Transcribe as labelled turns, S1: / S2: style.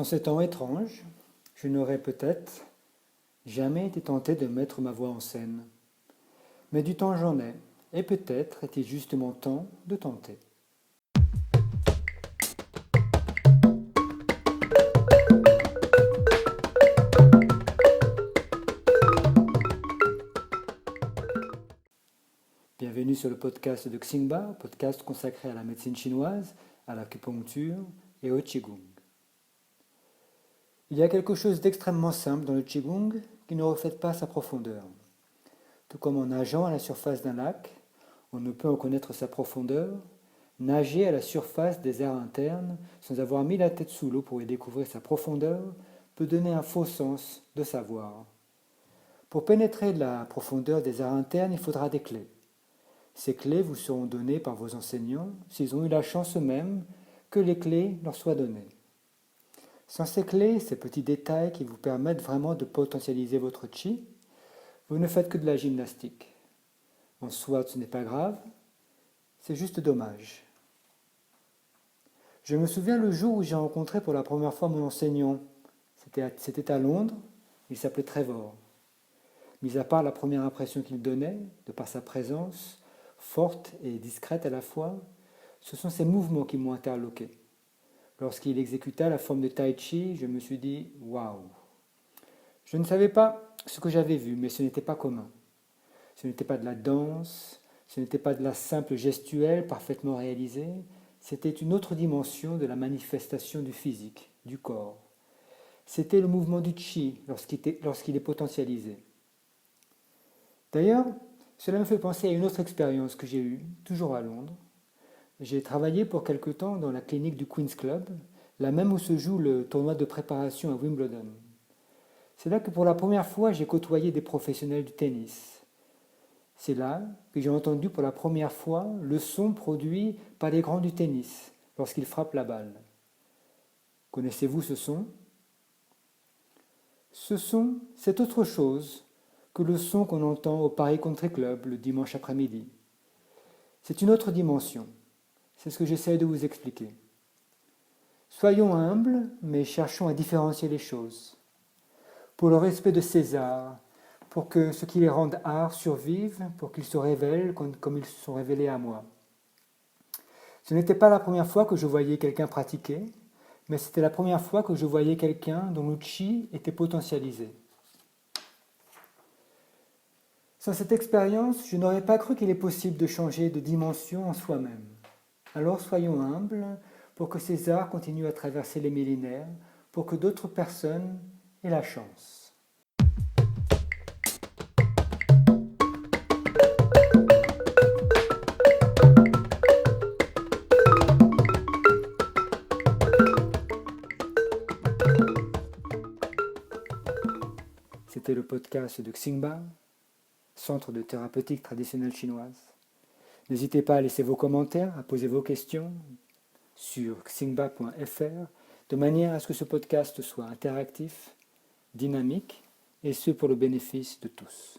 S1: Sans ces temps étranges, je n'aurais peut-être jamais été tenté de mettre ma voix en scène. Mais du temps j'en ai, et peut-être est-il justement temps de tenter. Bienvenue sur le podcast de Xingba, podcast consacré à la médecine chinoise, à l'acupuncture et au Qigong. Il y a quelque chose d'extrêmement simple dans le Qigong qui ne reflète pas sa profondeur. Tout comme en nageant à la surface d'un lac, on ne peut en connaître sa profondeur, nager à la surface des airs internes sans avoir mis la tête sous l'eau pour y découvrir sa profondeur peut donner un faux sens de savoir. Pour pénétrer la profondeur des airs internes, il faudra des clés. Ces clés vous seront données par vos enseignants s'ils ont eu la chance eux-mêmes que les clés leur soient données. Sans ces clés, ces petits détails qui vous permettent vraiment de potentialiser votre chi, vous ne faites que de la gymnastique. En soi, ce n'est pas grave, c'est juste dommage. Je me souviens le jour où j'ai rencontré pour la première fois mon enseignant. C'était à Londres, il s'appelait Trevor. Mis à part la première impression qu'il donnait, de par sa présence, forte et discrète à la fois, ce sont ses mouvements qui m'ont interloqué. Lorsqu'il exécuta la forme de Tai Chi, je me suis dit « Waouh !» Je ne savais pas ce que j'avais vu, mais ce n'était pas commun. Ce n'était pas de la danse, ce n'était pas de la simple gestuelle parfaitement réalisée, c'était une autre dimension de la manifestation du physique, du corps. C'était le mouvement du Qi lorsqu'il est potentialisé. D'ailleurs, cela me fait penser à une autre expérience que j'ai eue, toujours à Londres. J'ai travaillé pour quelque temps dans la clinique du Queen's Club, la même où se joue le tournoi de préparation à Wimbledon. C'est là que pour la première fois j'ai côtoyé des professionnels du tennis. C'est là que j'ai entendu pour la première fois le son produit par les grands du tennis lorsqu'ils frappent la balle. Connaissez-vous ce son ? Ce son, c'est autre chose que le son qu'on entend au Paris Country Club le dimanche après-midi. C'est une autre dimension. C'est ce que j'essaie de vous expliquer. Soyons humbles, mais cherchons à différencier les choses. Pour le respect de César, pour que ce qui les rende art survive, pour qu'ils se révèlent comme ils se sont révélés à moi. Ce n'était pas la première fois que je voyais quelqu'un pratiquer, mais c'était la première fois que je voyais quelqu'un dont le chi était potentialisé. Sans cette expérience, je n'aurais pas cru qu'il est possible de changer de dimension en soi-même. Alors soyons humbles pour que ces arts continuent à traverser les millénaires, pour que d'autres personnes aient la chance. C'était le podcast de Xingba, Centre de thérapeutique traditionnelle chinoise. N'hésitez pas à laisser vos commentaires, à poser vos questions sur xingba.fr de manière à ce que ce podcast soit interactif, dynamique et ce pour le bénéfice de tous.